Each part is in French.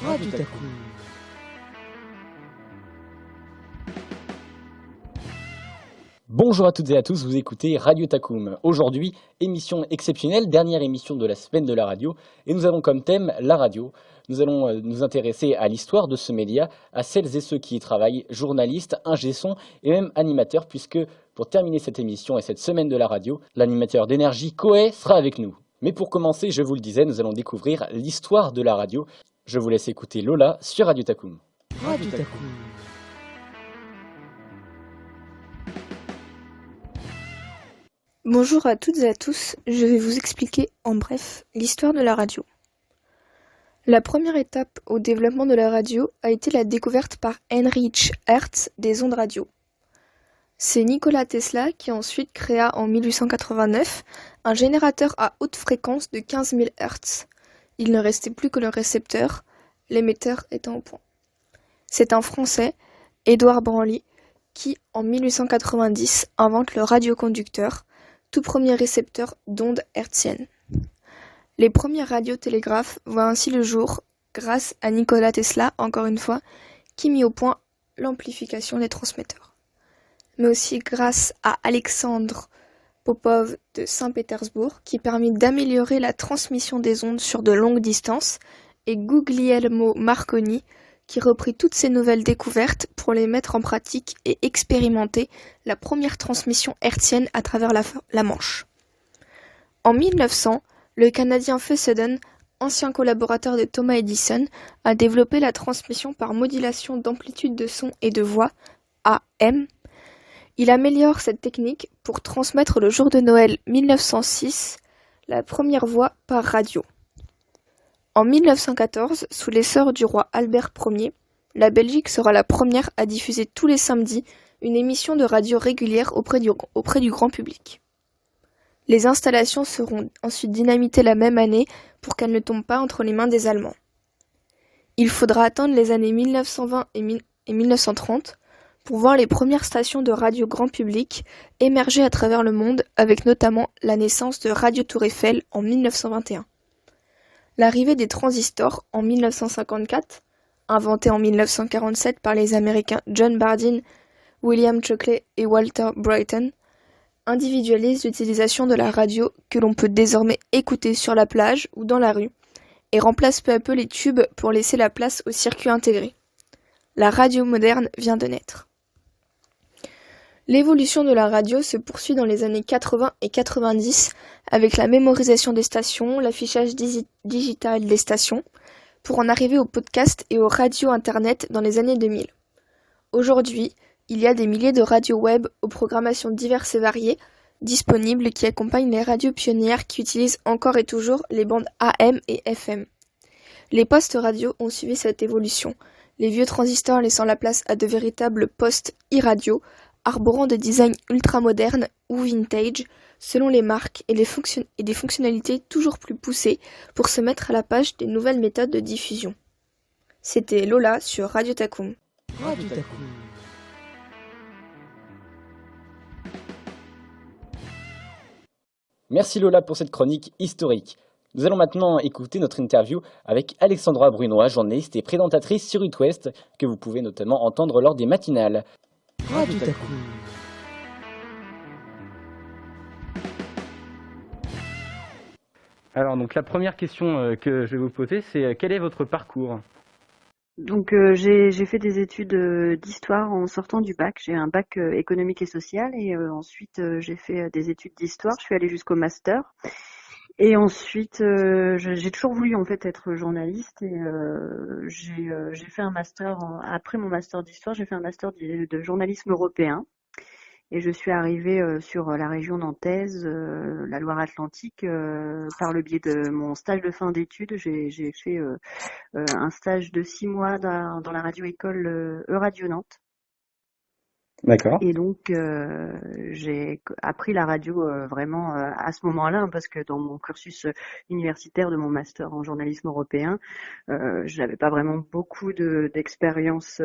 Radio Taku. Bonjour à toutes et à tous, vous écoutez Radio Takoum. Aujourd'hui, émission exceptionnelle, dernière émission de la semaine de la radio, et nous avons comme thème la radio. Nous allons nous intéresser à l'histoire de ce média, à celles et ceux qui y travaillent, journalistes, ingé-son et même animateurs, puisque pour terminer cette émission et cette semaine de la radio, l'animateur d'énergie Koé sera avec nous. Mais pour commencer, je vous le disais, nous allons découvrir l'histoire de la radio. Je vous laisse écouter Lola sur Radio Takoum. Radio Taku. Bonjour à toutes et à tous, je vais vous expliquer en bref l'histoire de la radio. La première étape au développement de la radio a été la découverte par Heinrich Hertz des ondes radio. C'est Nikola Tesla qui ensuite créa en 1889 un générateur à haute fréquence de 15 000 Hz. Il ne restait plus que le récepteur, l'émetteur étant au point. C'est un Français, Édouard Branly, qui en 1890 invente le radioconducteur, tout premier récepteur d'ondes hertziennes. Les premiers radiotélégraphes voient ainsi le jour grâce à Nikola Tesla, encore une fois, qui mit au point l'amplification des transmetteurs. Mais aussi grâce à Alexandre Popov de Saint-Pétersbourg, qui permit d'améliorer la transmission des ondes sur de longues distances, et Guglielmo Marconi, qui reprit toutes ces nouvelles découvertes pour les mettre en pratique et expérimenter la première transmission hertzienne à travers la Manche. En 1900, le Canadien Fessenden, ancien collaborateur de Thomas Edison, a développé la transmission par modulation d'amplitude de son et de voix, AM. Il améliore cette technique pour transmettre le jour de Noël 1906 la première voix par radio. En 1914, sous l'essor du roi Albert Ier, la Belgique sera la première à diffuser tous les samedis une émission de radio régulière auprès du grand public. Les installations seront ensuite dynamitées la même année pour qu'elles ne tombent pas entre les mains des Allemands. Il faudra attendre les années 1920 et 1930 pour voir les premières stations de radio grand public émerger à travers le monde, avec notamment la naissance de Radio Tour Eiffel en 1921. L'arrivée des transistors en 1954, inventés en 1947 par les Américains John Bardeen, William Shockley et Walter Breiton, individualise l'utilisation de la radio que l'on peut désormais écouter sur la plage ou dans la rue, et remplace peu à peu les tubes pour laisser la place au circuit intégré. La radio moderne vient de naître. L'évolution de la radio se poursuit dans les années 80 et 90 avec la mémorisation des stations, l'affichage digital des stations, pour en arriver au podcast et aux radios internet dans les années 2000. Aujourd'hui, il y a des milliers de radios web aux programmations diverses et variées disponibles qui accompagnent les radios pionnières qui utilisent encore et toujours les bandes AM et FM. Les postes radio ont suivi cette évolution, les vieux transistors laissant la place à de véritables postes e-radio, arborant des designs ultramodernes ou vintage, selon les marques et des fonctionnalités toujours plus poussées pour se mettre à la page des nouvelles méthodes de diffusion. C'était Lola sur Radio Takoum. Radio Taku. Merci Lola pour cette chronique historique. Nous allons maintenant écouter notre interview avec Alexandra Brunois, journaliste et présentatrice sur It West, que vous pouvez notamment entendre lors des matinales. Radio Taku. Alors, donc, la première question que je vais vous poser, c'est quel est votre parcours? Donc j'ai fait des études d'histoire en sortant du bac. J'ai un bac économique et social et ensuite j'ai fait des études d'histoire. Je suis allée jusqu'au master et ensuite j'ai toujours voulu en fait être journaliste et j'ai fait un master après mon master d'histoire, j'ai fait un master de journalisme européen. Et je suis arrivée sur la région nantaise, la Loire-Atlantique, par le biais de mon stage de fin d'études. J'ai fait un stage de 6 mois dans la radio-école Euradio Nantes. D'accord. Et donc, j'ai appris la radio vraiment à ce moment-là, hein, parce que dans mon cursus universitaire de mon master en journalisme européen, je n'avais pas vraiment beaucoup d'expérience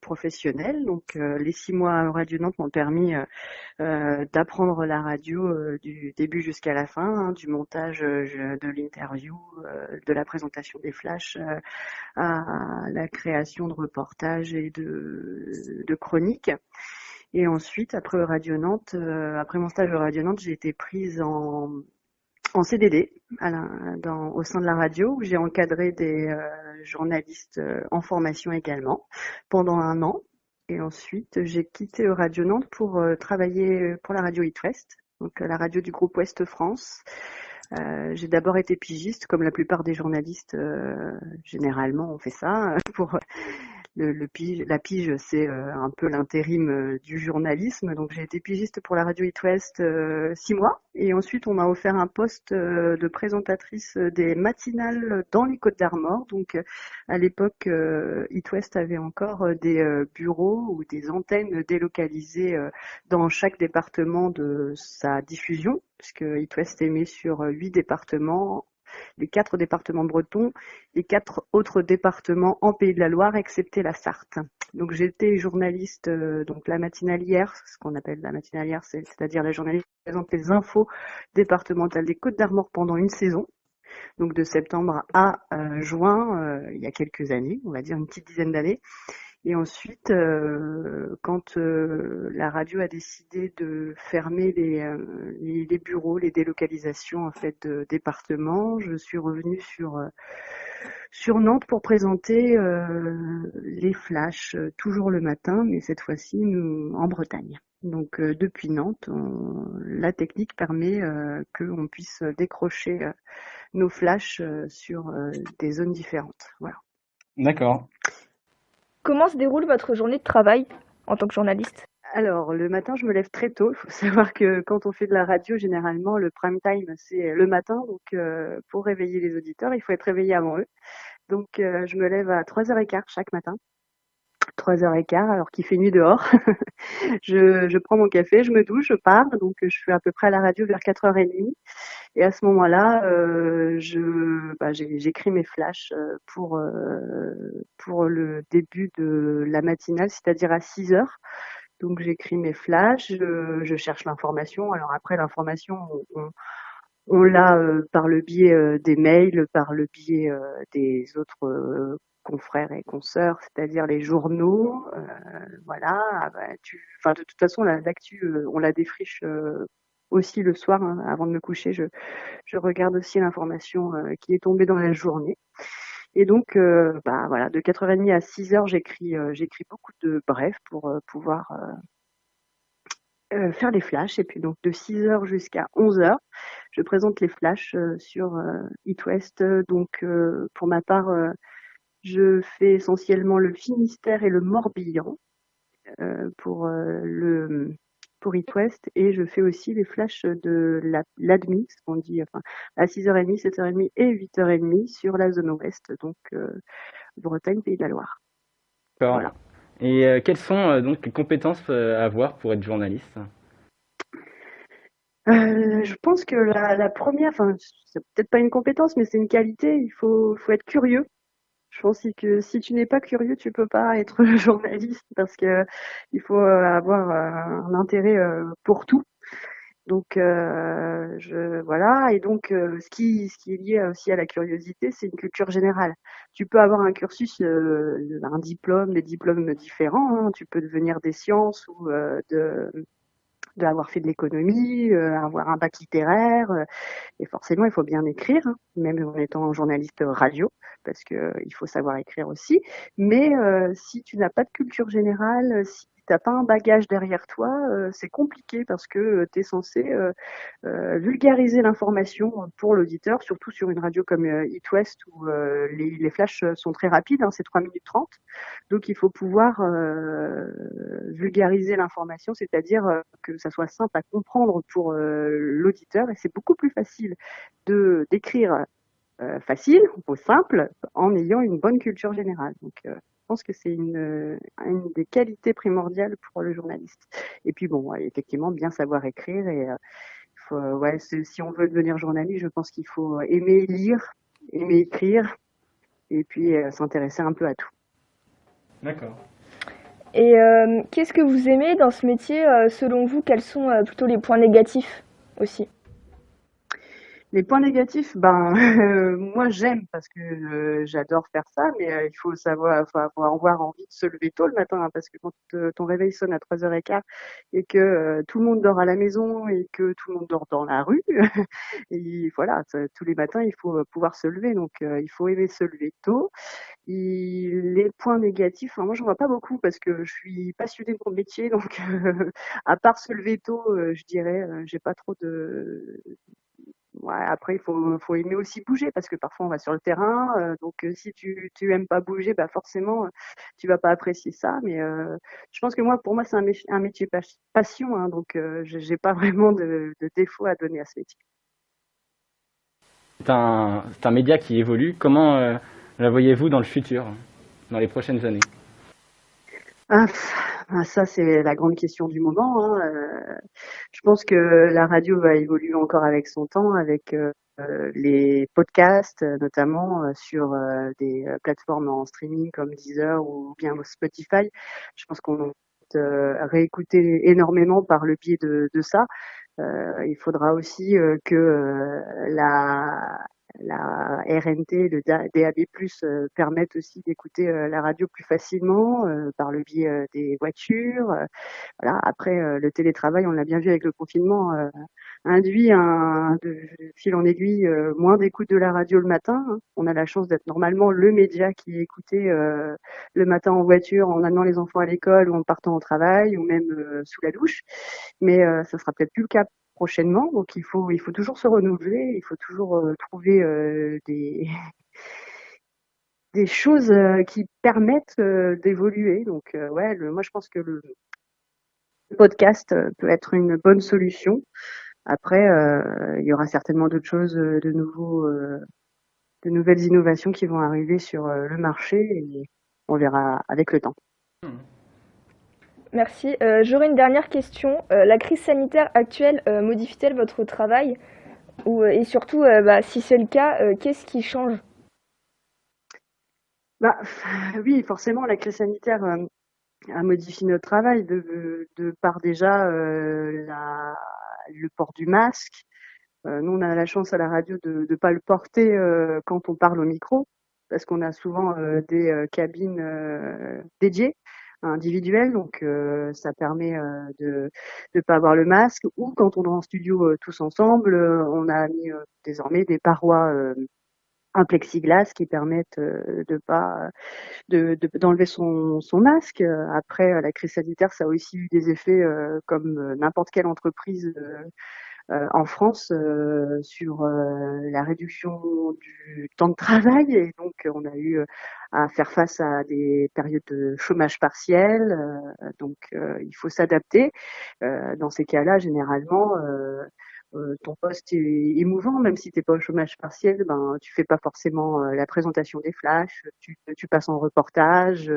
professionnelle. Donc, les 6 mois à Radio Nantes m'ont permis d'apprendre la radio du début jusqu'à la fin, hein, du montage de l'interview, de la présentation des flashs, à la création de reportages et de chroniques. Et ensuite, après mon stage de Radio Nantes, j'ai été prise en CDD au sein de la radio, où j'ai encadré des journalistes en formation également pendant 1 an. Et ensuite, j'ai quitté Radio Nantes pour travailler pour la radio It West, donc la radio du groupe Ouest France. J'ai d'abord été pigiste, comme la plupart des journalistes, généralement on fait ça, pour la pige, c'est un peu l'intérim du journalisme. Donc j'ai été pigiste pour la radio It West 6 mois. Et ensuite, on m'a offert un poste de présentatrice des matinales dans les Côtes d'Armor. Donc à l'époque, It West avait encore des bureaux ou des antennes délocalisées dans chaque département de sa diffusion, puisque It West émet sur 8 départements, les 4 départements bretons, les 4 autres départements en Pays de la Loire, excepté la Sarthe. Donc j'étais journaliste, donc la matinalière, ce qu'on appelle la matinalière, c'est-à-dire la journaliste qui présente les infos départementales des Côtes d'Armor pendant une saison, donc de septembre à juin, il y a quelques années, on va dire une petite dizaine d'années. Et ensuite, quand la radio a décidé de fermer les bureaux, les délocalisations en fait de départements, je suis revenue sur Nantes pour présenter les flashs toujours le matin, mais cette fois-ci en Bretagne. Donc depuis Nantes, la technique permet qu'on puisse décrocher nos flashs sur des zones différentes. Voilà. D'accord. Comment se déroule votre journée de travail en tant que journaliste? Alors, le matin, je me lève très tôt. Il faut savoir que quand on fait de la radio, généralement, le prime time, c'est le matin. Donc, pour réveiller les auditeurs, il faut être réveillé avant eux. Donc, je me lève à 3h15 chaque matin. 3h15, alors qu'il fait nuit dehors. Je prends mon café, je me douche, je pars. Donc, je suis à peu près à la radio vers 4h30. Et à ce moment-là, j'écris mes flashs pour le début de la matinale, c'est-à-dire à 6h. Donc j'écris mes flashs, je cherche l'information. Alors après, l'information, on l'a par le biais des mails, par le biais des autres confrères et consoeurs, c'est-à-dire les journaux. Voilà. Ah bah, de toute façon, l'actu, on la défriche aussi le soir, hein, avant de me coucher. Je regarde aussi l'information qui est tombée dans la journée. Et donc, voilà, de 4h30 à 6h, j'écris beaucoup de brefs pour pouvoir faire les flashs. Et puis donc de 6h jusqu'à 11h, je présente les flashs sur It West. Donc pour ma part, je fais essentiellement le Finistère et le Morbihan pour It West, et je fais aussi les flashs de l'ADMI, ce qu'on dit, enfin, à 6h30, 7h30 et 8h30 sur la zone ouest, donc Bretagne, Pays de la Loire. D'accord. Voilà. Et quelles sont donc les compétences à avoir pour être journaliste? Je pense que la première, enfin, c'est peut-être pas une compétence, mais c'est une qualité. Il faut être curieux. Je pense que si tu n'es pas curieux, tu peux pas être journaliste, parce que il faut avoir un intérêt pour tout. Donc voilà. Et donc ce qui est lié aussi à la curiosité, c'est une culture générale. Tu peux avoir un cursus, un diplôme, des diplômes différents, hein. Tu peux devenir des sciences ou d'avoir fait de l'économie, avoir un bac littéraire, et forcément il faut bien écrire, hein, même en étant journaliste radio, parce que il faut savoir écrire aussi. Mais si tu n'as pas de culture générale, si t'as pas un bagage derrière toi, c'est compliqué, parce que tu es censé vulgariser l'information pour l'auditeur, surtout sur une radio comme It West, où les flashs sont très rapides, hein, c'est 3 minutes 30. Donc il faut pouvoir vulgariser l'information, c'est-à-dire que ça soit simple à comprendre pour l'auditeur, et c'est beaucoup plus facile d'écrire facile ou simple en ayant une bonne culture générale. Donc, je pense que c'est une des qualités primordiales pour le journaliste. Et puis bon, ouais, effectivement, bien savoir écrire et ouais, si on veut devenir journaliste, je pense qu'il faut aimer lire, aimer écrire et puis s'intéresser un peu à tout. D'accord. Et qu'est-ce que vous aimez dans ce métier selon vous? Quels sont plutôt les points négatifs aussi? Les points négatifs, ben, moi j'aime parce que j'adore faire ça, mais il faut avoir envie de se lever tôt le matin, hein, parce que quand ton réveil sonne à 3h15 et que tout le monde dort à la maison et que tout le monde dort dans la rue, et voilà, tous les matins il faut pouvoir se lever, donc il faut aimer se lever tôt. Et les points négatifs, enfin, moi j'en vois pas beaucoup parce que je suis passionnée de mon métier, donc à part se lever tôt, je dirais, j'ai pas trop de. Ouais, après, il faut aimer aussi bouger parce que parfois on va sur le terrain. Donc, si tu aimes pas bouger, bah forcément, tu vas pas apprécier ça. Mais je pense que pour moi, c'est un métier passion. Hein, donc, j'ai pas vraiment de défaut à donner à ce métier. C'est un média qui évolue. Comment la voyez-vous dans le futur, dans les prochaines années? Ah, ça, c'est la grande question du moment. Hein. Je pense que la radio va évoluer encore avec son temps, avec les podcasts, notamment sur des plateformes en streaming comme Deezer ou bien Spotify. Je pense qu'on va réécouter énormément par le biais de ça. Il faudra aussi que la RNT, le DAB+, permettent aussi d'écouter la radio plus facilement par le biais des voitures. Voilà. Après, le télétravail, on l'a bien vu avec le confinement, induit de fil en aiguille moins d'écoute de la radio le matin. Hein. On a la chance d'être normalement le média qui est écouté le matin en voiture, en amenant les enfants à l'école ou en partant au travail ou même sous la douche. Mais ça sera peut-être plus le cas prochainement. Donc il faut toujours se renouveler, il faut toujours trouver des des choses qui permettent d'évoluer. Donc ouais, moi je pense que le podcast peut être une bonne solution. Après, il y aura certainement d'autres choses, de nouvelles innovations qui vont arriver sur le marché et on verra avec le temps. Merci. J'aurais une dernière question. La crise sanitaire actuelle modifie-t-elle votre travail? Et surtout, si c'est le cas, qu'est-ce qui change? Bah, oui, forcément, la crise sanitaire a modifié notre travail de par déjà le port du masque. Nous, on a la chance à la radio de ne pas le porter quand on parle au micro, parce qu'on a souvent des cabines dédiées, individuelles, donc ça permet de ne pas avoir le masque. Ou quand on est en studio tous ensemble, on a mis désormais des parois en plexiglas qui permettent de pas d'enlever son masque. Après, la crise sanitaire, ça a aussi eu des effets comme n'importe quelle entreprise en France sur la réduction du temps de travail et donc on a eu à faire face à des périodes de chômage partiel. Donc il faut s'adapter. Dans ces cas-là, généralement, ton poste est mouvant, même si tu n'es pas au chômage partiel, ben tu fais pas forcément la présentation des flashs, tu passes en reportage,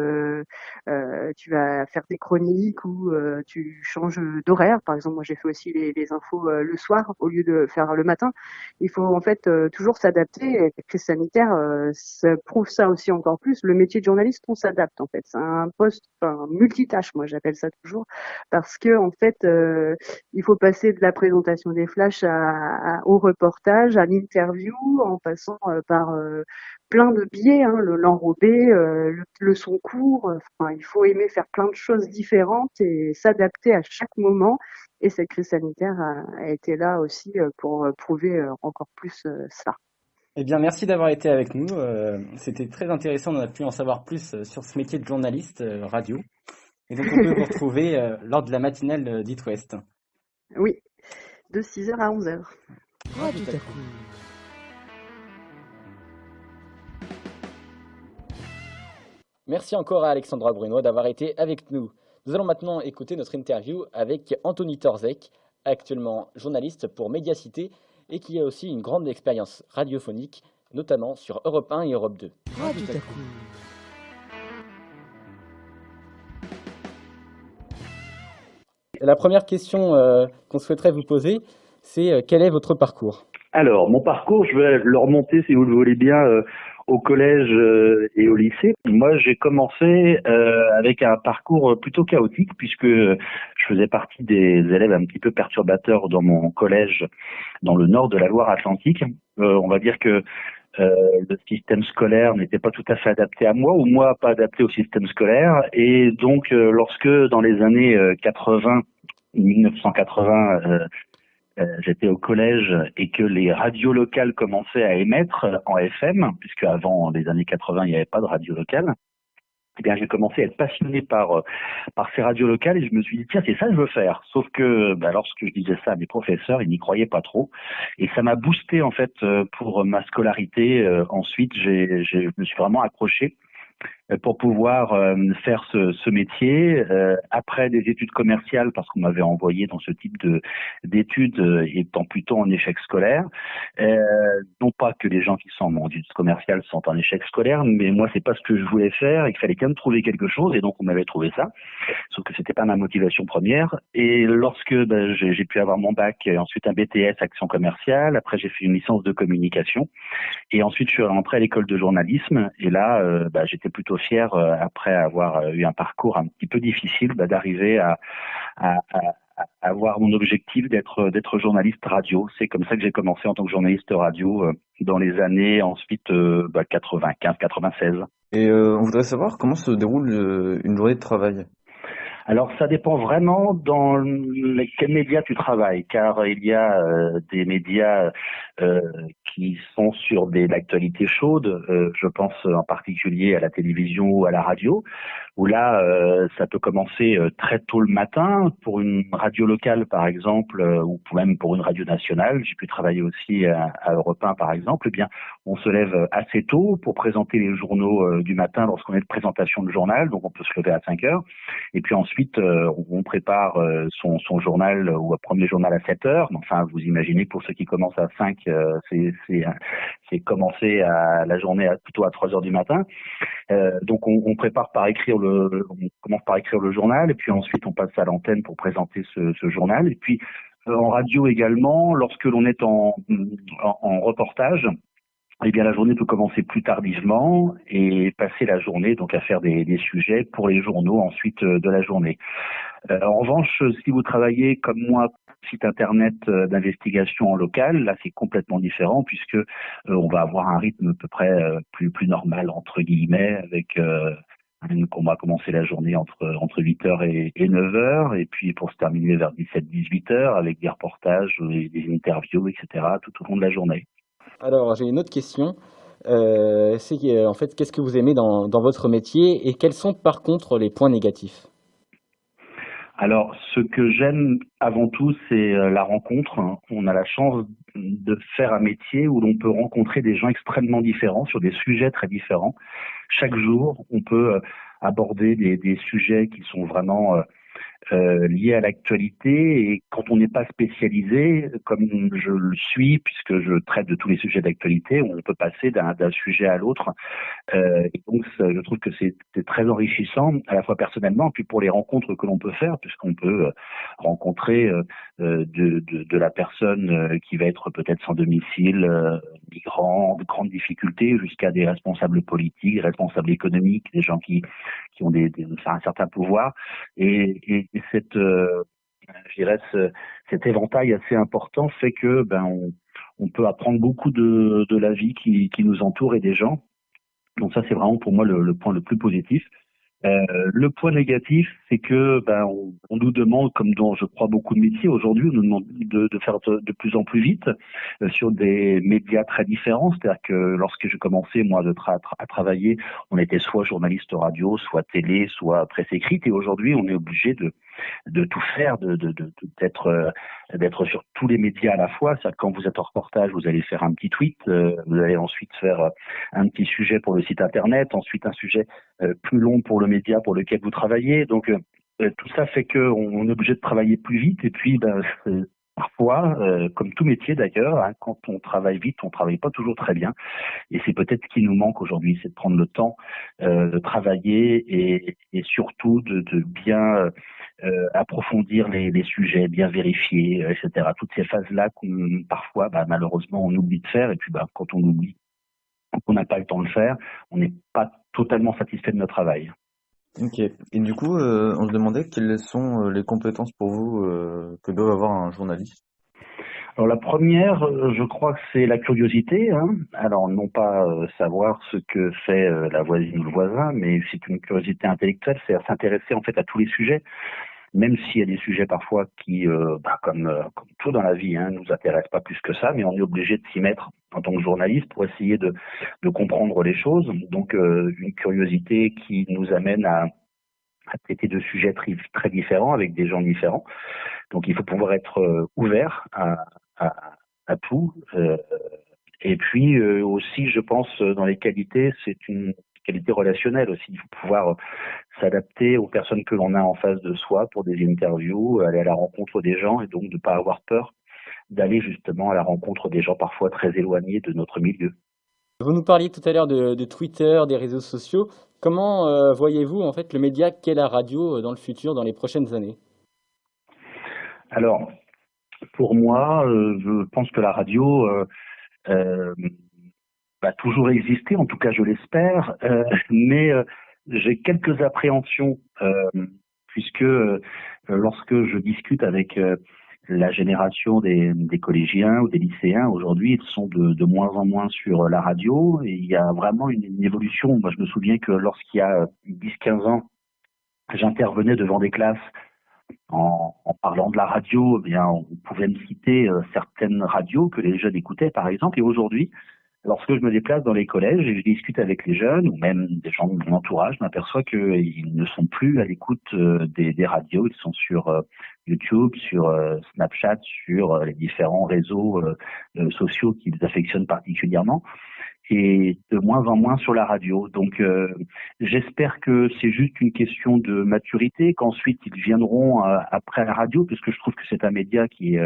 tu vas faire des chroniques ou tu changes d'horaire. Par exemple, moi j'ai fait aussi les infos le soir au lieu de faire le matin. Il faut en fait toujours s'adapter. Et la crise sanitaire, ça prouve ça aussi encore plus. Le métier de journaliste, on s'adapte en fait. C'est un poste, enfin multitâche, moi j'appelle ça toujours, parce que en fait, il faut passer de la présentation des flashs au reportage, à l'interview, en passant par plein de biais, hein, l'enrobé, le son court. Enfin, il faut aimer faire plein de choses différentes et s'adapter à chaque moment. Et cette crise sanitaire a été là aussi pour prouver encore plus ça. Eh bien, merci d'avoir été avec nous. C'était très intéressant. On a pu en savoir plus sur ce métier de journaliste radio. Et donc, on peut vous retrouver lors de la matinale d'It West. Oui, de 6h à 11h. Radio Taku. Merci encore à Alexandra Bruno d'avoir été avec nous. Nous allons maintenant écouter notre interview avec Anthony Torzek, actuellement journaliste pour Médiacité et qui a aussi une grande expérience radiophonique notamment sur Europe 1 et Europe 2. Radio Taku. La première question qu'on souhaiterait vous poser, c'est quel est votre parcours? Alors, mon parcours, je vais le remonter, si vous le voulez bien, au collège et au lycée. Moi, j'ai commencé avec un parcours plutôt chaotique, puisque je faisais partie des élèves un petit peu perturbateurs dans mon collège dans le nord de la Loire-Atlantique. On va dire que le système scolaire n'était pas tout à fait adapté à moi, ou moi pas adapté au système scolaire. Et donc, lorsque dans les années 80, 1980, j'étais au collège et que les radios locales commençaient à émettre en FM, puisque avant les années 80, il n'y avait pas de radio locale, eh bien, j'ai commencé à être passionné par ces radios locales et je me suis dit, tiens, c'est ça que je veux faire. Sauf que lorsque je disais ça à mes professeurs, ils n'y croyaient pas trop. Et ça m'a boosté, en fait, pour ma scolarité. Ensuite, je me suis vraiment accroché pour pouvoir faire ce métier. Après des études commerciales, parce qu'on m'avait envoyé dans ce type d'études étant plutôt en échec scolaire. Non pas que les gens qui sont en études commerciales sont en échec scolaire, mais moi c'est pas ce que je voulais faire et qu'il fallait quand même trouver quelque chose, et donc on m'avait trouvé ça. Sauf que c'était pas ma motivation première. Et lorsque j'ai pu avoir mon bac, et ensuite un BTS action commerciale, après j'ai fait une licence de communication, et ensuite je suis rentré à l'école de journalisme, et là j'étais plutôt fier, après avoir eu un parcours un petit peu difficile, d'arriver à avoir mon objectif d'être journaliste radio. C'est comme ça que j'ai commencé en tant que journaliste radio dans les années ensuite 95-96. Et on voudrait savoir comment se déroule une journée de travail. Alors ça dépend vraiment dans quels médias tu travailles, car il y a des médias qui sont sur l'actualité chaude. Je pense en particulier à la télévision ou à la radio, où là ça peut commencer très tôt le matin pour une radio locale par exemple, ou même pour une radio nationale. J'ai pu travailler aussi à Europe 1 par exemple. Eh bien, on se lève assez tôt pour présenter les journaux du matin lorsqu'on est de présentation de journal, donc on peut se lever à 5 heures. Et puis ensuite, on prépare son journal, ou un premier journal à 7 heures. Enfin, vous imaginez que pour ceux qui commencent à 5, c'est commencer la journée plutôt à 3 heures du matin. Donc on prépare on commence par écrire le journal, et puis ensuite on passe à l'antenne pour présenter ce journal. Et puis en radio également, lorsque l'on est en reportage, eh bien, la journée peut commencer plus tardivement et passer la journée donc à faire des sujets pour les journaux ensuite de la journée. En revanche, si vous travaillez comme moi, site internet d'investigation en local, là c'est complètement différent, puisque on va avoir un rythme à peu près plus normal entre guillemets, avec on va commencer la journée entre 8h et 9h, et puis pour se terminer vers 17-18h avec des reportages, des interviews, etc. tout au long de la journée. Alors, j'ai une autre question. C'est en fait, qu'est-ce que vous aimez dans votre métier et quels sont par contre les points négatifs? Alors, ce que j'aime avant tout, c'est la rencontre. On a la chance de faire un métier où l'on peut rencontrer des gens extrêmement différents sur des sujets très différents. Chaque jour, on peut aborder des sujets qui sont vraiment liés à l'actualité, et quand on n'est pas spécialisé, comme je le suis, puisque je traite de tous les sujets d'actualité, on peut passer d'un sujet à l'autre. Et donc, je trouve que c'est très enrichissant, à la fois personnellement, puis pour les rencontres que l'on peut faire, puisqu'on peut rencontrer de la personne qui va être peut-être sans domicile, migrant, de grandes difficultés, jusqu'à des responsables politiques, des responsables économiques, des gens qui ont un certain pouvoir. Et cette, je dirais, cet éventail assez important fait que on peut apprendre beaucoup de la vie qui nous entoure et des gens. Donc ça, c'est vraiment pour moi le point le plus positif. Le point négatif, c'est que on nous demande, comme dans je crois beaucoup de métiers aujourd'hui, on nous demande de faire de plus en plus vite sur des médias très différents. C'est-à-dire que lorsque j'ai commencé moi à travailler, on était soit journaliste radio, soit télé, soit presse écrite, et aujourd'hui on est obligé de tout faire, d'être sur tous les médias à la fois. C'est-à-dire que quand vous êtes en reportage, vous allez faire un petit tweet, vous allez ensuite faire un petit sujet pour le site internet, ensuite un sujet plus long pour le média pour lequel vous travaillez. Donc tout ça fait qu'on est obligé de travailler plus vite, et puis parfois, comme tout métier d'ailleurs, hein, quand on travaille vite, on travaille pas toujours très bien. Et c'est peut-être ce qui nous manque aujourd'hui, c'est de prendre le temps de travailler et surtout de bien approfondir les sujets, bien vérifier, etc. Toutes ces phases-là qu'on parfois, malheureusement, on oublie de faire. Et puis, quand on oublie, qu'on n'a pas le temps de faire, on n'est pas totalement satisfait de notre travail. Ok. Et du coup, on se demandait quelles sont les compétences pour vous que doit avoir un journaliste. Alors la première, je crois que c'est la curiosité, hein. Alors non pas savoir ce que fait la voisine ou le voisin, mais c'est une curiosité intellectuelle, c'est à s'intéresser en fait à tous les sujets, même s'il y a des sujets parfois qui, comme tout dans la vie, hein, nous intéressent pas plus que ça, mais on est obligé de s'y mettre en tant que journaliste pour essayer de comprendre les choses. Donc une curiosité qui nous amène à traiter de sujets très, très différents avec des gens différents. Donc il faut pouvoir être ouvert à, à tout. Et puis aussi, je pense, dans les qualités, c'est une qualité relationnelle aussi. Il faut pouvoir s'adapter aux personnes que l'on a en face de soi pour des interviews, aller à la rencontre des gens et donc de ne pas avoir peur d'aller justement à la rencontre des gens parfois très éloignés de notre milieu. Vous nous parliez tout à l'heure de Twitter, des réseaux sociaux. Comment voyez-vous en fait le média qu'est la radio dans le futur, dans les prochaines années? Alors, pour moi, je pense que la radio va toujours exister, en tout cas je l'espère, mais j'ai quelques appréhensions puisque lorsque je discute avec la génération des collégiens ou des lycéens, aujourd'hui ils sont de moins en moins sur la radio et il y a vraiment une évolution. Moi je me souviens que lorsqu'il y a 10-15 ans, j'intervenais devant des classes en parlant de la radio, eh bien, on pouvait me citer certaines radios que les jeunes écoutaient, par exemple. Et aujourd'hui, lorsque je me déplace dans les collèges et je discute avec les jeunes ou même des gens de mon entourage, je m'aperçois qu'ils ne sont plus à l'écoute des radios. Ils sont sur YouTube, sur Snapchat, sur les différents réseaux sociaux qu'ils affectionnent particulièrement et de moins en moins sur la radio. Donc j'espère que c'est juste une question de maturité, qu'ensuite ils viendront après la radio, puisque je trouve que c'est un média qui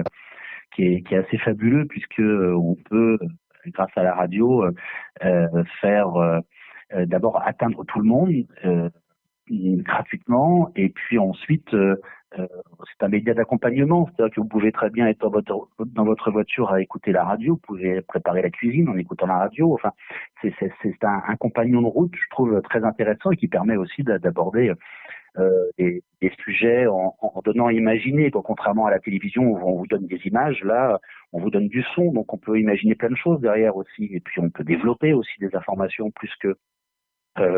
est assez fabuleux, puisque on peut, grâce à la radio, faire d'abord atteindre tout le monde gratuitement, et puis ensuite c'est un média d'accompagnement, c'est-à-dire que vous pouvez très bien être dans votre voiture à écouter la radio, vous pouvez préparer la cuisine en écoutant la radio, enfin c'est un compagnon de route, je trouve très intéressant et qui permet aussi d'aborder des sujets en donnant à imaginer. Donc, contrairement à la télévision où on vous donne des images, là on vous donne du son, donc on peut imaginer plein de choses derrière aussi, et puis on peut développer aussi des informations plus que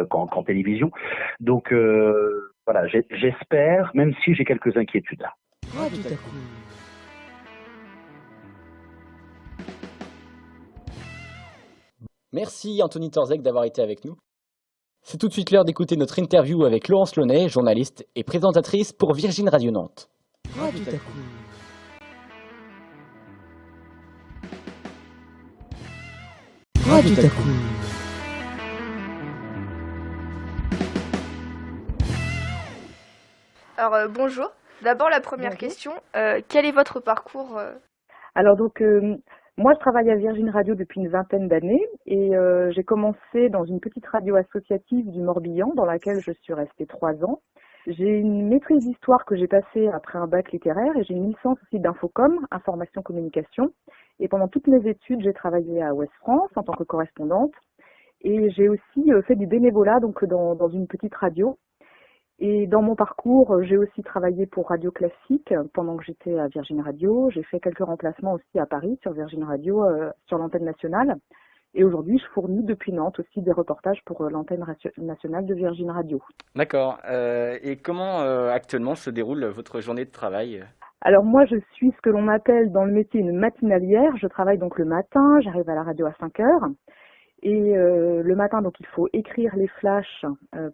qu'en télévision. Donc voilà, j'espère, même si j'ai quelques inquiétudes là. Radio Taku. Merci Anthony Torzek d'avoir été avec nous. C'est tout de suite l'heure d'écouter notre interview avec Laurence Launay, journaliste et présentatrice pour Virgin Radio Nantes. Radio Taku. Radio Taku. Alors bonjour. D'abord la première Bonjour. question, quel est votre parcours Alors donc, moi je travaille à Virgin Radio depuis une vingtaine d'années et j'ai commencé dans une petite radio associative du Morbihan dans laquelle je suis restée 3 ans. J'ai une maîtrise d'histoire que j'ai passée après un bac littéraire et j'ai une licence aussi d'infocom, information communication. Et pendant toutes mes études, j'ai travaillé à Ouest France en tant que correspondante et j'ai aussi fait du bénévolat donc dans une petite radio. Et dans mon parcours, j'ai aussi travaillé pour Radio Classique pendant que j'étais à Virgin Radio. J'ai fait quelques remplacements aussi à Paris sur Virgin Radio, sur l'antenne nationale. Et aujourd'hui, je fournis depuis Nantes aussi des reportages pour l'antenne nationale de Virgin Radio. D'accord. Et comment actuellement se déroule votre journée de travail? Alors moi, je suis ce que l'on appelle dans le métier une matinalière. Je travaille donc le matin, j'arrive à la radio à 5 heures. Et le matin, donc, il faut écrire les flashs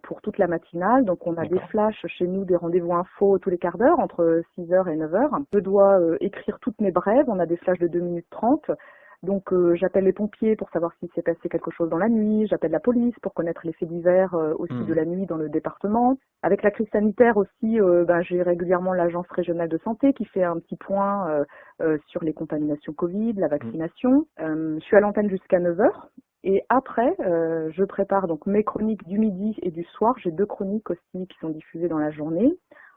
pour toute la matinale. Donc, on a des flashs chez nous, des rendez-vous info tous les quarts d'heure, entre 6h et 9h. Je dois écrire toutes mes brèves. On a des flashs de 2 minutes 30. Donc j'appelle les pompiers pour savoir s'il s'est passé quelque chose dans la nuit, j'appelle la police pour connaître les faits divers aussi de la nuit dans le département. Avec la crise sanitaire aussi, j'ai régulièrement l'agence régionale de santé qui fait un petit point sur les contaminations Covid, la vaccination. Je suis à l'antenne jusqu'à 9 heures. Et après, je prépare donc mes chroniques du midi et du soir. J'ai 2 chroniques aussi qui sont diffusées dans la journée,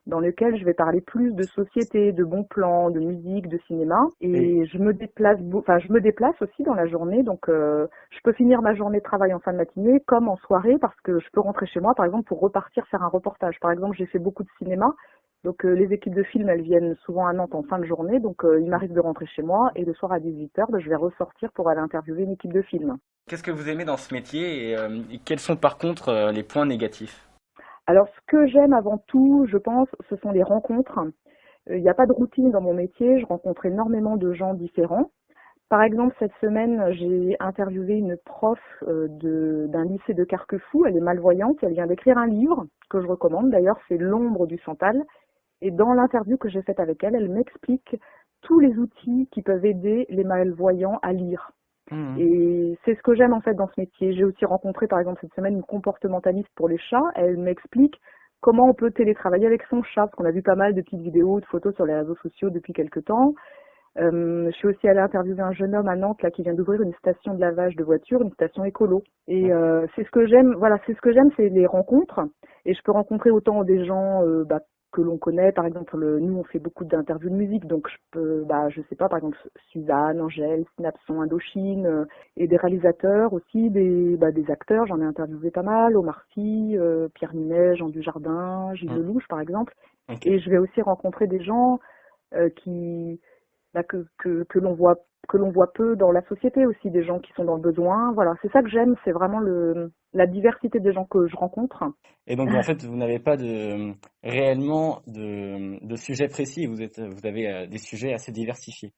dans lesquelles je vais parler plus de société, de bons plans, de musique, de cinéma. Et je me déplace aussi dans la journée. Donc, je peux finir ma journée de travail en fin de matinée comme en soirée parce que je peux rentrer chez moi, par exemple, pour repartir faire un reportage. Par exemple, j'ai fait beaucoup de cinéma. Donc les équipes de film, elles viennent souvent à Nantes en fin de journée, donc il m'arrive de rentrer chez moi et le soir à 18h, je vais ressortir pour aller interviewer une équipe de film. Qu'est-ce que vous aimez dans ce métier et quels sont par contre les points négatifs? Alors ce que j'aime avant tout, je pense, ce sont les rencontres. Il n'y a pas de routine dans mon métier, je rencontre énormément de gens différents. Par exemple, cette semaine, j'ai interviewé une prof d'un lycée de Carquefou, elle est malvoyante, elle vient d'écrire un livre que je recommande d'ailleurs, c'est L'ombre du Santal. Et dans l'interview que j'ai faite avec elle, elle m'explique tous les outils qui peuvent aider les malvoyants à lire. Et c'est ce que j'aime en fait dans ce métier. J'ai aussi rencontré par exemple cette semaine une comportementaliste pour les chats. Elle m'explique comment on peut télétravailler avec son chat, parce qu'on a vu pas mal de petites vidéos, de photos sur les réseaux sociaux depuis quelques temps. Je suis aussi allée interviewer un jeune homme à Nantes là qui vient d'ouvrir une station de lavage de voitures, une station écolo. Et c'est ce que j'aime. Voilà, c'est ce que j'aime, c'est les rencontres. Et je peux rencontrer autant des gens que l'on connaît. Par exemple, nous on fait beaucoup d'interviews de musique, donc je peux, je sais pas, par exemple Suzanne, Angèle, Synapson, Indochine, et des réalisateurs aussi, des acteurs. J'en ai interviewé pas mal, Omar Sy, Pierre Ninet, Jean Dujardin, Gilles Lelouch par exemple. Okay. Et je vais aussi rencontrer des gens que l'on voit peu dans la société aussi, des gens qui sont dans le besoin. Voilà, c'est ça que j'aime, c'est vraiment la diversité des gens que je rencontre. Et donc en fait, vous n'avez pas réellement de sujet précis, vous avez des sujets assez diversifiés.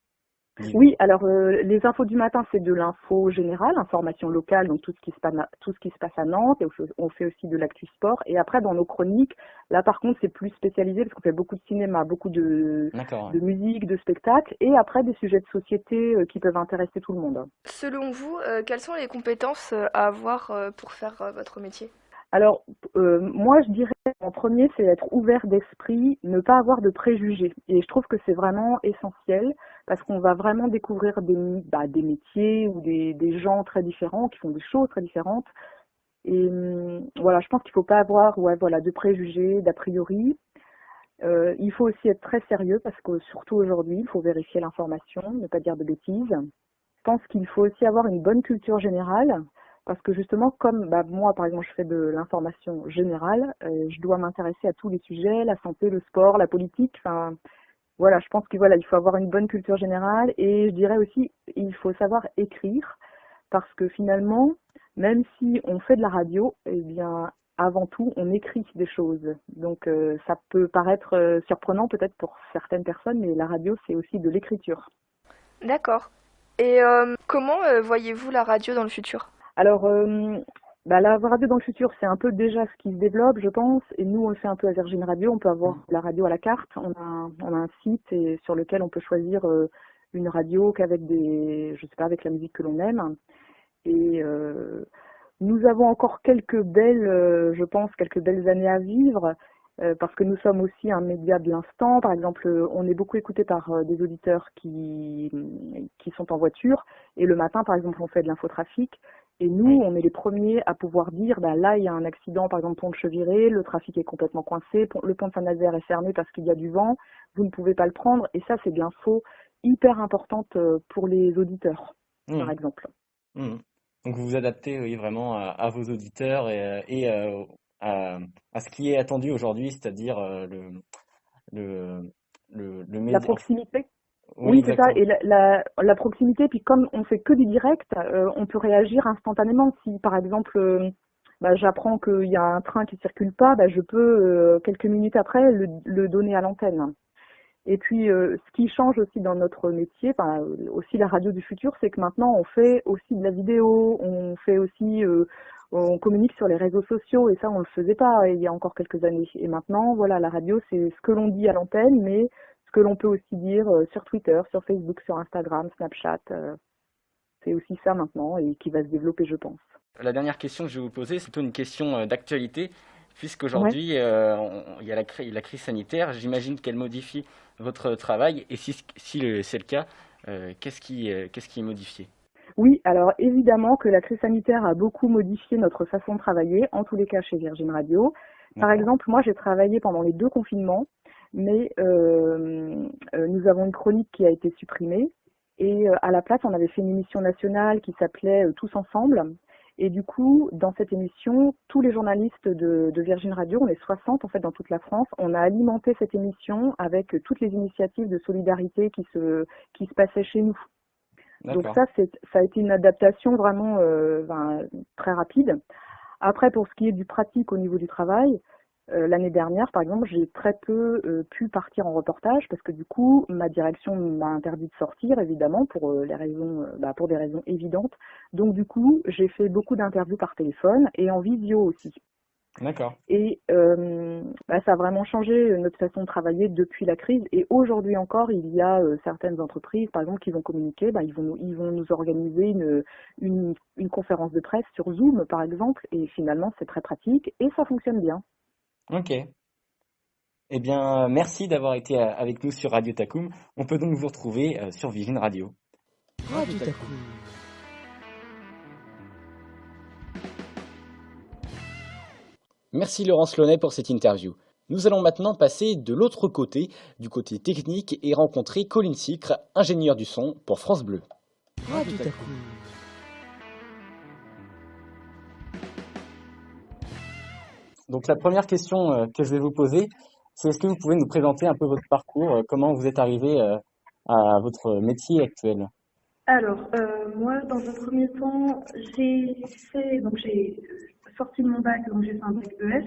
Oui, alors les infos du matin, c'est de l'info générale, information locale, donc tout ce qui se passe à Nantes, et on fait aussi de l'actu sport. Et après, dans nos chroniques, là par contre, c'est plus spécialisé parce qu'on fait beaucoup de cinéma, beaucoup de musique, de spectacles, et après des sujets de société qui peuvent intéresser tout le monde. Selon vous, quelles sont les compétences à avoir pour faire votre métier ? Alors, moi, je dirais, en premier, c'est être ouvert d'esprit, ne pas avoir de préjugés. Et je trouve que c'est vraiment essentiel parce qu'on va vraiment découvrir des métiers ou des gens très différents qui font des choses très différentes. Et voilà, je pense qu'il ne faut pas avoir de préjugés, d'a priori. Il faut aussi être très sérieux parce que surtout aujourd'hui, il faut vérifier l'information, ne pas dire de bêtises. Je pense qu'il faut aussi avoir une bonne culture générale. Parce que justement, comme moi, par exemple, je fais de l'information générale, je dois m'intéresser à tous les sujets, la santé, le sport, la politique. Enfin, voilà, je pense qu'il faut avoir une bonne culture générale. Et je dirais aussi, il faut savoir écrire. Parce que finalement, même si on fait de la radio, eh bien, avant tout, on écrit des choses. Donc, ça peut paraître surprenant peut-être pour certaines personnes, mais la radio, c'est aussi de l'écriture. D'accord. Et comment voyez-vous la radio dans le futur ? Alors, la radio dans le futur, c'est un peu déjà ce qui se développe, je pense. Et nous, on le fait un peu à Virgin Radio. On peut avoir la radio à la carte. On a un site sur lequel on peut choisir une radio qu'avec avec la musique que l'on aime. Et nous avons encore quelques belles années à vivre. Parce que nous sommes aussi un média de l'instant. Par exemple, on est beaucoup écouté par des auditeurs qui sont en voiture. Et le matin, par exemple, on fait de l'infotrafic. Et nous, on est les premiers à pouvoir dire, là, il y a un accident, par exemple, pont de Cheviré, le trafic est complètement coincé, le pont de Saint-Nazaire est fermé parce qu'il y a du vent, vous ne pouvez pas le prendre. Et ça, c'est de l'info hyper importante pour les auditeurs, par exemple. Donc, vous vous adaptez, oui, vraiment à vos auditeurs et à ce qui est attendu aujourd'hui, c'est-à-dire le la proximité. Oui, c'est ça. Et la proximité, puis comme on fait que du direct, on peut réagir instantanément. Si par exemple, j'apprends qu'il y a un train qui circule pas, je peux quelques minutes après le donner à l'antenne. Et puis, ce qui change aussi dans notre métier, aussi la radio du futur, c'est que maintenant on fait aussi de la vidéo, on fait aussi on communique sur les réseaux sociaux, et ça on le faisait pas il y a encore quelques années. Et maintenant, voilà, la radio, c'est ce que l'on dit à l'antenne, mais ce que l'on peut aussi dire sur Twitter, sur Facebook, sur Instagram, Snapchat. fait aussi ça maintenant et qui va se développer, je pense. La dernière question que je vais vous poser, c'est plutôt une question d'actualité, Ouais. puisqu'aujourd'hui, il y a la crise sanitaire. J'imagine qu'elle modifie votre travail. Et si c'est le cas, qu'est-ce qui est modifié? Oui, alors évidemment que la crise sanitaire a beaucoup modifié notre façon de travailler, en tous les cas chez Virgin Radio. Par D'accord. exemple, moi j'ai travaillé pendant les 2 confinements, mais nous avons une chronique qui a été supprimée et à la place on avait fait une émission nationale qui s'appelait Tous ensemble. Et du coup, dans cette émission, tous les journalistes de Virgin Radio, on est 60 en fait dans toute la France, on a alimenté cette émission avec toutes les initiatives de solidarité qui se passaient chez nous. Donc D'accord. ça a été une adaptation vraiment très rapide. Après, pour ce qui est du pratique au niveau du travail, l'année dernière, par exemple, j'ai très peu pu partir en reportage parce que du coup, ma direction m'a interdit de sortir, évidemment, pour pour des raisons évidentes. Donc du coup, j'ai fait beaucoup d'interviews par téléphone et en visio aussi. D'accord. Et ça a vraiment changé notre façon de travailler depuis la crise. Et aujourd'hui encore, il y a certaines entreprises, par exemple, qui vont communiquer, ils vont nous organiser une conférence de presse sur Zoom, par exemple. Et finalement, c'est très pratique et ça fonctionne bien. Ok. Eh bien, merci d'avoir été avec nous sur Radio Takum. On peut donc vous retrouver sur Virgin Radio. Radio Taku. Merci Laurence Launay pour cette interview. Nous allons maintenant passer de l'autre côté, du côté technique, et rencontrer Colin Sicre, ingénieur du son pour France Bleu. Radio Taku. Donc la première question que je vais vous poser, c'est est-ce que vous pouvez nous présenter un peu votre parcours, comment vous êtes arrivé à votre métier actuel? Alors, moi, dans un premier temps, j'ai sorti de mon bac, donc j'ai fait un bac ES,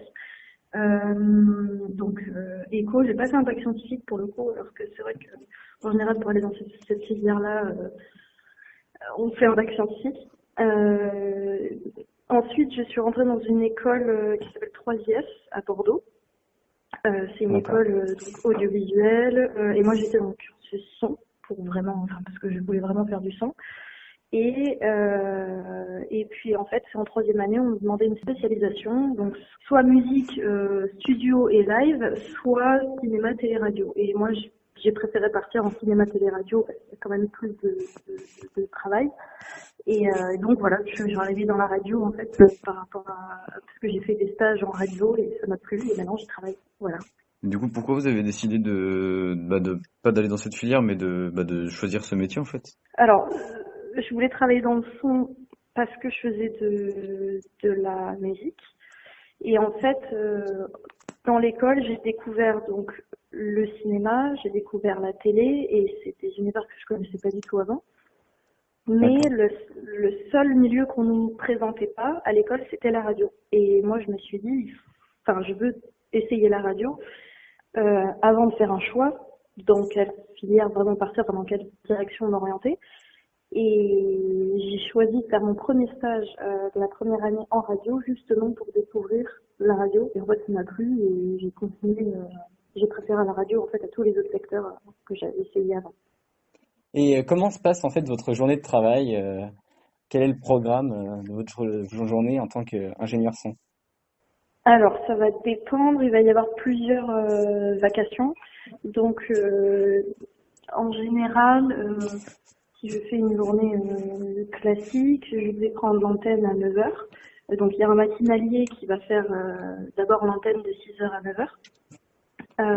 éco. J'ai pas fait un bac scientifique pour le coup, alors que c'est vrai que en général pour aller dans cette filière-là, on fait un bac scientifique. Ensuite, je suis rentrée dans une école qui s'appelle 3IF à Bordeaux. C'est une D'accord. école donc audiovisuelle, et moi j'étais dans le cursus son parce que je voulais vraiment faire du son. Et puis en fait, c'est en 3e année, on nous demandait une spécialisation, donc soit musique, studio et live, soit cinéma, télé, radio. Et moi, j'ai préféré partir en cinéma, télé, radio, parce qu'il y a quand même plus de travail. Et donc voilà, je suis arrivée dans la radio en fait par rapport parce que j'ai fait des stages en radio et ça m'a plu et maintenant j'y travaille. Voilà. Du coup, pourquoi vous avez décidé de pas d'aller dans cette filière, mais de choisir ce métier en fait? Alors, je voulais travailler dans le son parce que je faisais de la musique. Et en fait, dans l'école, j'ai découvert donc le cinéma, j'ai découvert la télé et c'est des univers que je connaissais pas du tout avant. Mais D'accord. le seul milieu qu'on ne nous présentait pas à l'école, c'était la radio. Et moi, je me suis dit, je veux essayer la radio avant de faire un choix dans quelle filière vraiment partir, dans quelle direction m'orienter. Et j'ai choisi de faire mon premier stage de la première année en radio, justement pour découvrir la radio. Et en fait, ça m'a plu et j'ai continué. J'ai préféré la radio en fait à tous les autres secteurs que j'avais essayé avant. Et comment se passe en fait votre journée de travail? Quel est le programme de votre journée en tant qu'ingénieur son? Alors, ça va dépendre. Il va y avoir plusieurs vacations. Donc, en général, si je fais une journée classique, je vais prendre l'antenne à 9 heures. Donc, il y a un matinalier qui va faire d'abord l'antenne de 6 heures à 9 heures.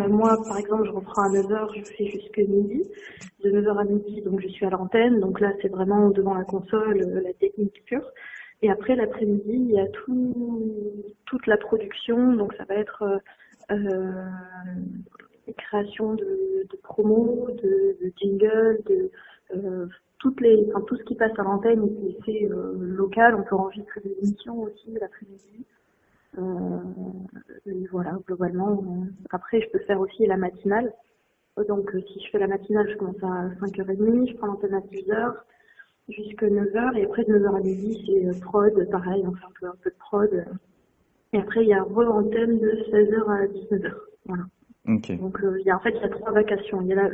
Moi, par exemple, je reprends à 9 heures, je fais jusqu'à midi. De 9 heures à midi, donc je suis à l'antenne. Donc là, c'est vraiment devant la console, la technique pure. Et après, l'après-midi, il y a toute la production. Donc ça va être création de promos, de jingles, tout ce qui passe à l'antenne et qui est fait local. On peut enregistrer des émissions aussi l'après-midi. Et voilà, globalement. Après, je peux faire aussi la matinale. Donc, si je fais la matinale, je commence à 5h30, je prends l'antenne à 6h, jusqu'à 9h, et après de 9h à midi, c'est prod, pareil, on fait un peu de prod. Et après, il y a re-antenne de 16h à 19h. Voilà. Ok. Donc, il y a 3 vacations. Il y a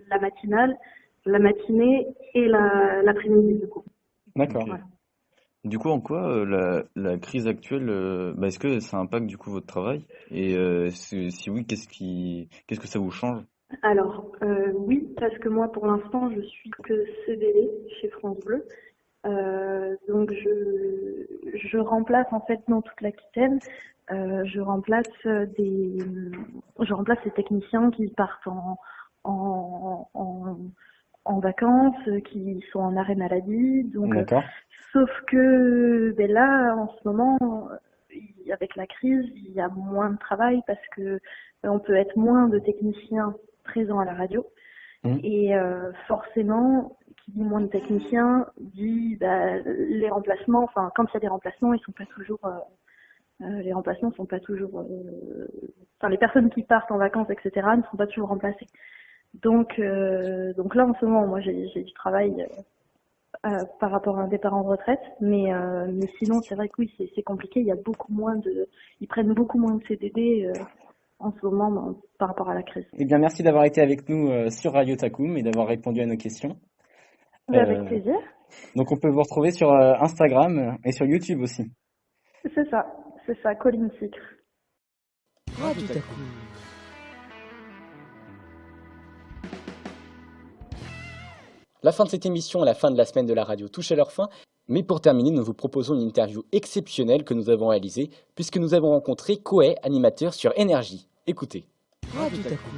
la matinale, la matinée et l'après-midi, du coup. D'accord. Ok. Voilà. Du coup, en quoi la crise actuelle, est-ce que ça impacte du coup votre travail? Et si oui, qu'est-ce que ça vous change? Alors, oui, parce que moi, pour l'instant, je suis que CDD chez France Bleu. Donc, je remplace en fait dans toute l'Aquitaine. Je remplace je remplace les techniciens qui partent en, en, en vacances, qui sont en arrêt maladie. Donc, D'accord. sauf que ben là, en ce moment, avec la crise, il y a moins de travail parce que on peut être moins de techniciens présents à la radio. Mhm. Et forcément, qui dit moins de techniciens, dit bah, les remplacements. Enfin, quand il y a des remplacements, ils sont pas toujours. Les remplacements sont pas toujours. Enfin, les personnes qui partent en vacances, etc., ne sont pas toujours remplacées. Donc là, en ce moment, moi, j'ai du travail par rapport à un départ en retraite, mais sinon, c'est vrai que oui, c'est compliqué. Il y a beaucoup moins de. Ils prennent beaucoup moins de CDD en ce moment par rapport à la crise. Eh bien, merci d'avoir été avec nous sur Radio Takum et d'avoir répondu à nos questions. Avec Euh, plaisir. donc, on peut vous retrouver sur Instagram et sur YouTube aussi. C'est ça, Colline Sucre. Radio Taku. La fin de cette émission, la fin de la semaine de la radio touche à leur fin. Mais pour terminer, nous vous proposons une interview exceptionnelle que nous avons réalisée puisque nous avons rencontré Koé, animateur sur Énergie. Écoutez. Radio Taku.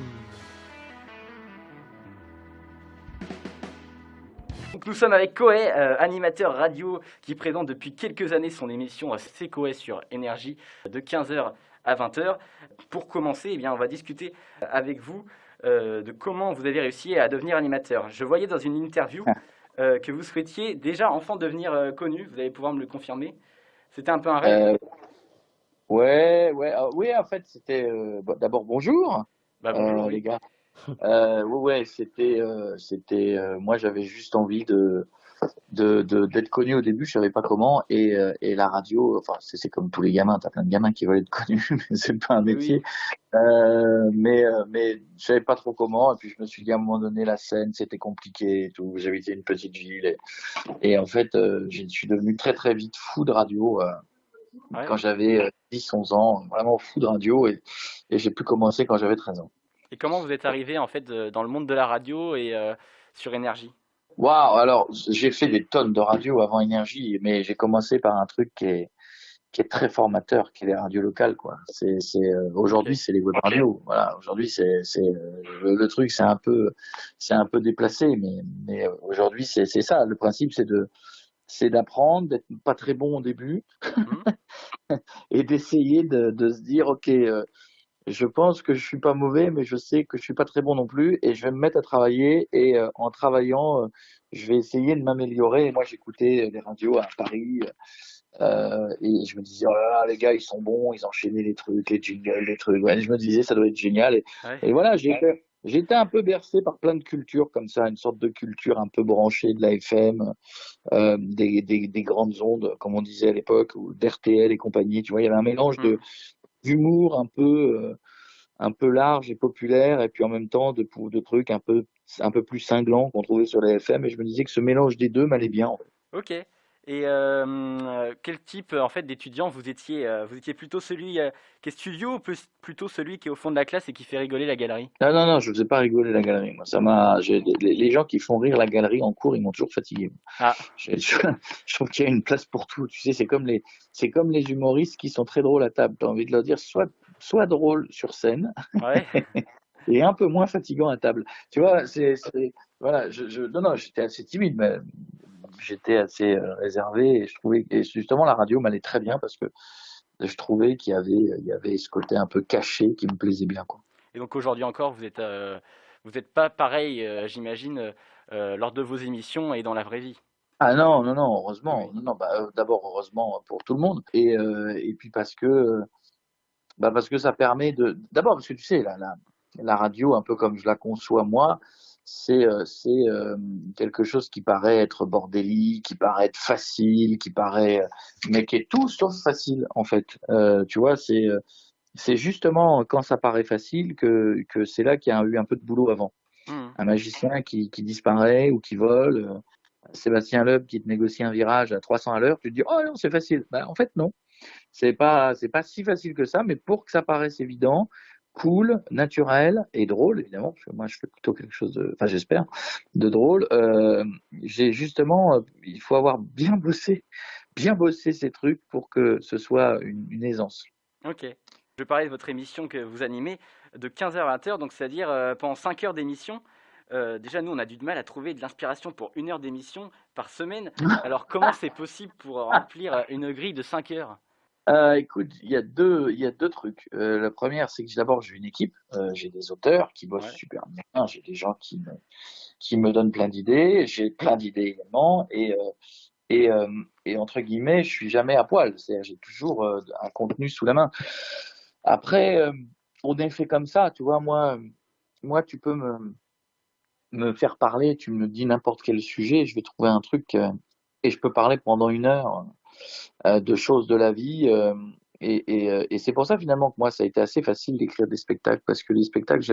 Donc nous sommes avec Koé, animateur radio qui présente depuis quelques années son émission C'est Koé sur Énergie de 15h à 20h. Pour commencer, eh bien, on va discuter avec vous de comment vous avez réussi à devenir animateur. Je voyais dans une interview que vous souhaitiez déjà enfant devenir connu, vous allez pouvoir me le confirmer. C'était un peu un rêve. Ouais, oui, en fait, c'était d'abord bonjour, Bonjour, oui. les gars. Ouais, c'était moi, j'avais juste envie d'être connu au début, je savais pas comment, et la radio, enfin, c'est comme tous les gamins, t'as plein de gamins qui veulent être connus, mais c'est pas un métier. Mais je savais pas trop comment, et puis je me suis dit à un moment donné, la scène, c'était compliqué et tout. J'habitais une petite ville, et en fait, je suis devenu très très vite fou de radio. Quand j'avais 10-11 ans, vraiment fou de radio, et j'ai pu commencer quand j'avais 13 ans. Et comment vous êtes arrivé en fait dans le monde de la radio et sur Énergie? Waouh, alors j'ai fait des tonnes de radio avant Énergie, mais j'ai commencé par un truc qui est très formateur, qui est les radios locales, quoi. Aujourd'hui, c'est les web radios. Voilà, aujourd'hui, le truc, c'est un peu déplacé, mais aujourd'hui, c'est ça. Le principe, c'est d'apprendre, d'être pas très bon au début, et d'essayer de se dire, ok, je pense que je suis pas mauvais, mais je sais que je suis pas très bon non plus, et je vais me mettre à travailler, et en travaillant, je vais essayer de m'améliorer. Et moi, j'écoutais les radios à Paris, et je me disais, oh là là, les gars, ils sont bons, ils enchaînaient les trucs, les jingles, les trucs. Ouais, je me disais, ça doit être génial. Et voilà, j'ai été un peu bercé par plein de cultures comme ça, une sorte de culture un peu branchée de la FM, des grandes ondes, comme on disait à l'époque, ou d'RTL et compagnie. Tu vois, il y avait un mélange d'humour un peu large et populaire, et puis en même temps de trucs un peu plus cinglants qu'on trouvait sur les FM. Et je me disais que ce mélange des deux m'allait bien, en fait. Ok. Et quel type en fait d'étudiant vous étiez? Vous étiez plutôt celui qui est studio ou plutôt celui qui est au fond de la classe et qui fait rigoler la galerie? Non, je faisais pas rigoler la galerie. Moi, les gens qui font rire la galerie en cours, ils m'ont toujours fatigué. Ah. Je trouve qu'il y a une place pour tout. Tu sais, c'est comme les humoristes qui sont très drôles à table. T'as envie de leur dire, soit drôle sur scène, Ouais. et un peu moins fatigant à table. Tu vois, voilà, non, j'étais assez timide, mais j'étais assez réservé, et je trouvais, et justement, la radio m'allait très bien parce que je trouvais qu'il y avait ce côté un peu caché qui me plaisait bien, quoi. Et donc aujourd'hui encore, vous êtes pas pareil, j'imagine, lors de vos émissions et dans la vraie vie. Ah non, heureusement. Non, d'abord, heureusement pour tout le monde. Et puis parce que ça permet d'abord, parce que tu sais, la radio, un peu comme je la conçois moi, c'est quelque chose qui paraît être bordélique, qui paraît être facile, mais qui est tout sauf facile, en fait. Tu vois, c'est justement quand ça paraît facile que c'est là qu'il y a eu un peu de boulot avant. Un magicien qui disparaît ou qui vole, Sébastien Loeb qui te négocie un virage à 300 à l'heure, tu te dis, oh non, c'est facile. Bah, en fait, non. C'est pas si facile que ça, mais pour que ça paraisse évident, cool, naturel et drôle, évidemment, parce que moi, je fais plutôt quelque chose de, enfin, j'espère, de drôle, j'ai justement, il faut avoir bien bossé ces trucs pour que ce soit une aisance. Ok. Je parlais de votre émission que vous animez de 15h à 20h, donc c'est-à-dire pendant 5 heures d'émission. Déjà, nous, on a du mal à trouver de l'inspiration pour 1 heure d'émission par semaine. Alors, comment c'est possible pour remplir une grille de 5 heures? Écoute, il y a deux trucs. La première, c'est que d'abord, j'ai une équipe, j'ai des auteurs qui bossent Ouais. super bien, j'ai des gens qui me donnent plein d'idées, j'ai plein d'idées également, et entre guillemets, je suis jamais à poil, c'est-à-dire j'ai toujours un contenu sous la main. Après, on est fait comme ça, tu vois, moi tu peux me faire parler, tu me dis n'importe quel sujet, je vais trouver un truc, et je peux parler pendant 1 heure de choses de la vie. Et c'est pour ça finalement que moi, ça a été assez facile d'écrire des spectacles, parce que les spectacles,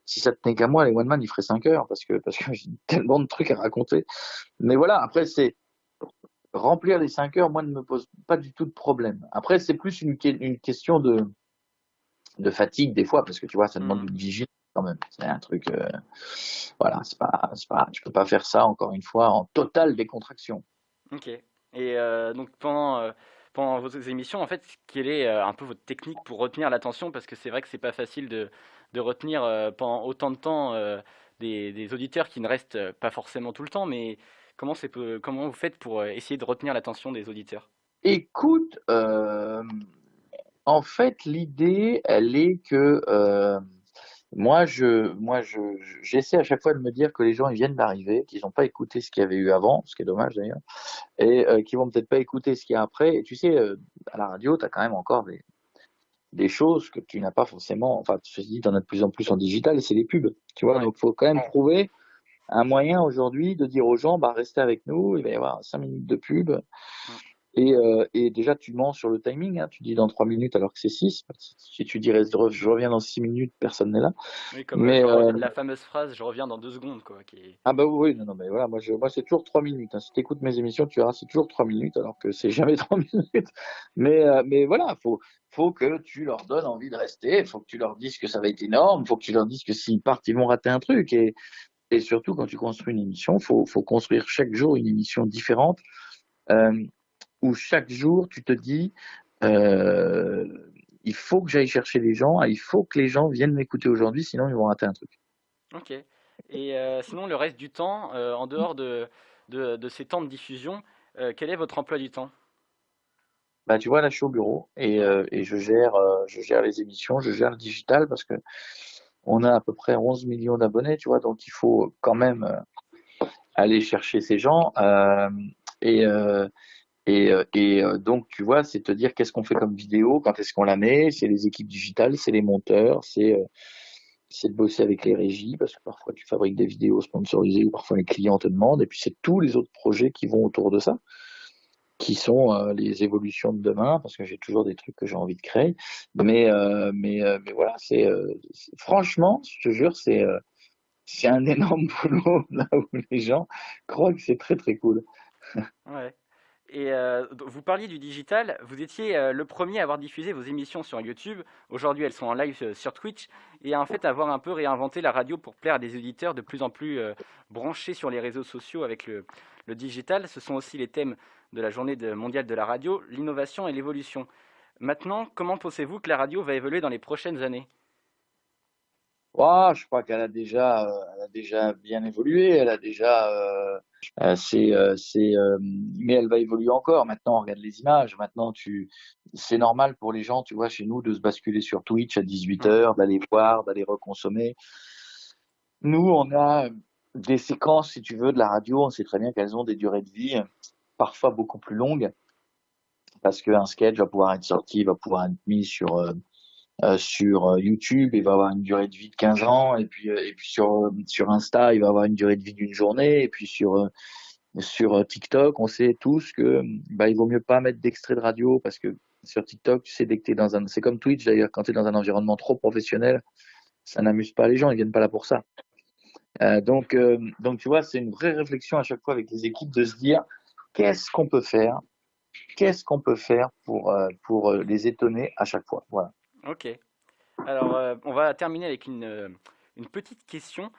si ça tenait qu'à moi, les one man, ils feraient 5 heures, parce que j'ai tellement de trucs à raconter. Mais voilà, après, c'est remplir les 5 heures, moi, ne me pose pas du tout de problème. Après, c'est plus une question de fatigue des fois, parce que tu vois, ça demande Mhm. une vigile quand même. C'est un truc, voilà, tu peux pas faire ça encore une fois en totale décontraction. Ok. Et donc pendant vos émissions, en fait, quelle est un peu votre technique pour retenir l'attention? Parce que c'est vrai que c'est pas facile de retenir pendant autant de temps des auditeurs qui ne restent pas forcément tout le temps, mais comment vous faites pour essayer de retenir l'attention des auditeurs? Écoute, en fait, l'idée, elle est que j'essaie à chaque fois de me dire que les gens ils viennent d'arriver, qu'ils n'ont pas écouté ce qu'il y avait eu avant, ce qui est dommage d'ailleurs, et qu'ils vont peut-être pas écouter ce qu'il y a après. Et tu sais, à la radio, tu as quand même encore des choses que tu n'as pas forcément. Enfin, tu te dis, tu en as de plus en plus en digital, c'est les pubs. Tu vois, Ouais. donc il faut quand même trouver un moyen aujourd'hui de dire aux gens, bah restez avec nous, il va y avoir 5 minutes de pub. Mm. Et déjà, tu mens sur le timing, hein. Tu dis dans 3 minutes alors que c'est 6. Si tu dirais je reviens dans 6 minutes, personne n'est là. Oui, comme Mais la fameuse phrase, je reviens dans 2 secondes, quoi. ah bah oui, non, non, mais voilà, moi c'est toujours 3 minutes, hein. Si tu écoutes mes émissions, tu verras, c'est toujours 3 minutes, alors que c'est jamais 3 minutes. Mais voilà, faut que tu leur donnes envie de rester, faut que tu leur dises que ça va être énorme, faut que tu leur dises que s'ils partent, ils vont rater un truc. Et surtout, quand tu construis une émission, faut construire chaque jour une émission différente, euh, où chaque jour, tu te dis, euh, il faut que j'aille chercher les gens, il faut que les gens viennent m'écouter aujourd'hui, sinon ils vont rater un truc. Ok. Et sinon, le reste du temps, en dehors de ces temps de diffusion, quel est votre emploi du temps? Bah, tu vois, là, je suis au bureau Ouais. et je gère les émissions, je gère le digital parce que on a à peu près 11 millions d'abonnés, tu vois, donc il faut quand même aller chercher ces gens. Et, euh, donc, tu vois, c'est te dire qu'est-ce qu'on fait comme vidéo, quand est-ce qu'on la met, c'est les équipes digitales, c'est les monteurs, c'est de bosser avec les régies, parce que parfois tu fabriques des vidéos sponsorisées ou parfois les clients te demandent, et puis c'est tous les autres projets qui vont autour de ça, qui sont les évolutions de demain, parce que j'ai toujours des trucs que j'ai envie de créer. Mais voilà, franchement, je te jure, c'est un énorme boulot là où les gens croient que c'est très très cool. Ouais. Et vous parliez du digital, vous étiez le premier à avoir diffusé vos émissions sur YouTube. Aujourd'hui, elles sont en live sur Twitch et en fait avoir un peu réinventé la radio pour plaire à des auditeurs de plus en plus branchés sur les réseaux sociaux avec le digital. Ce sont aussi les thèmes de la journée mondiale de la radio, l'innovation et l'évolution. Maintenant, comment pensez-vous que la radio va évoluer dans les prochaines années? Oh, je crois elle a déjà bien évolué, elle a déjà, mais elle va évoluer encore. Maintenant, on regarde les images. Maintenant, c'est normal pour les gens, tu vois, chez nous, de se basculer sur Twitch à 18 Hmm. heures, d'aller voir, d'aller reconsommer. Nous, on a des séquences, si tu veux, de la radio. On sait très bien qu'elles ont des durées de vie parfois beaucoup plus longues, parce qu'un sketch va pouvoir être sorti, va pouvoir être mis sur YouTube, il va avoir une durée de vie de 15 ans, et puis sur Insta, il va avoir une durée de vie d'une journée, et puis sur TikTok, on sait tous que bah, il vaut mieux pas mettre d'extrait de radio, parce que sur TikTok, tu sais, dès que t'es c'est comme Twitch d'ailleurs, quand tu es dans un environnement trop professionnel, ça n'amuse pas les gens, ils viennent pas là pour ça. Donc, tu vois, c'est une vraie réflexion à chaque fois avec les équipes de se dire qu'est-ce qu'on peut faire, pour les étonner à chaque fois. Voilà. Ok. Alors, on va terminer avec une petite question.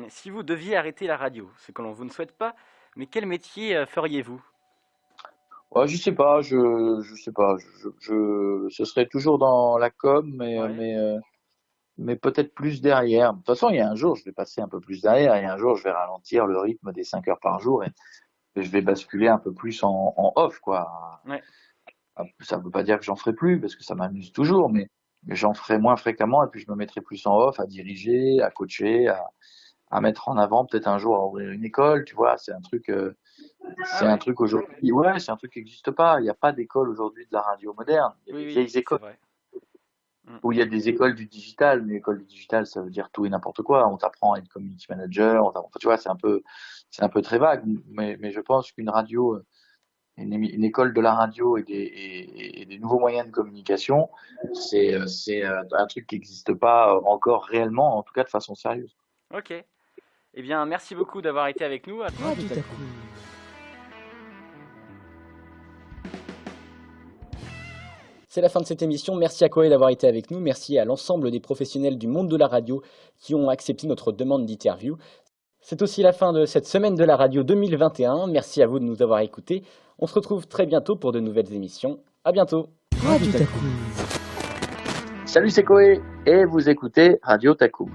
Si vous deviez arrêter la radio, ce que l'on vous ne souhaite pas, mais quel métier feriez-vous? Ouais, je sais pas, je sais pas, ce serait toujours dans la com, Ouais. mais peut-être plus derrière. De toute façon, il y a un jour, je vais passer un peu plus derrière, et un jour, je vais ralentir le rythme des 5 heures par jour, et je vais basculer un peu plus en off, quoi. Ouais. Ça ne veut pas dire que j'en ferai plus, parce que ça m'amuse toujours, mais j'en ferai moins fréquemment, et puis je me mettrai plus en off, à diriger, à coacher, à mettre en avant, peut-être un jour à ouvrir une école, tu vois, c'est un truc Ah ouais. aujourd'hui, ouais, c'est un truc qui n'existe pas. Il n'y a pas d'école aujourd'hui de la radio moderne. Il y a Oui, des oui, vieilles c'est écoles, vrai. Mm. où il y a des écoles du digital, mais l'école du digital, ça veut dire tout et n'importe quoi. On t'apprend à être community manager, enfin, tu vois, c'est un peu très vague, mais je pense qu'une radio, une école de la radio et des nouveaux moyens de communication, c'est un truc qui n'existe pas encore réellement, en tout cas de façon sérieuse. Ok. Eh bien, merci beaucoup d'avoir été avec nous. Radio Taku. C'est la fin de cette émission. Merci à Koé d'avoir été avec nous. Merci à l'ensemble des professionnels du monde de la radio qui ont accepté notre demande d'interview. C'est aussi la fin de cette semaine de la radio 2021. Merci à vous de nous avoir écoutés. On se retrouve très bientôt pour de nouvelles émissions. À bientôt. Radio Taku. Salut, c'est Koé, et vous écoutez Radio Takoum.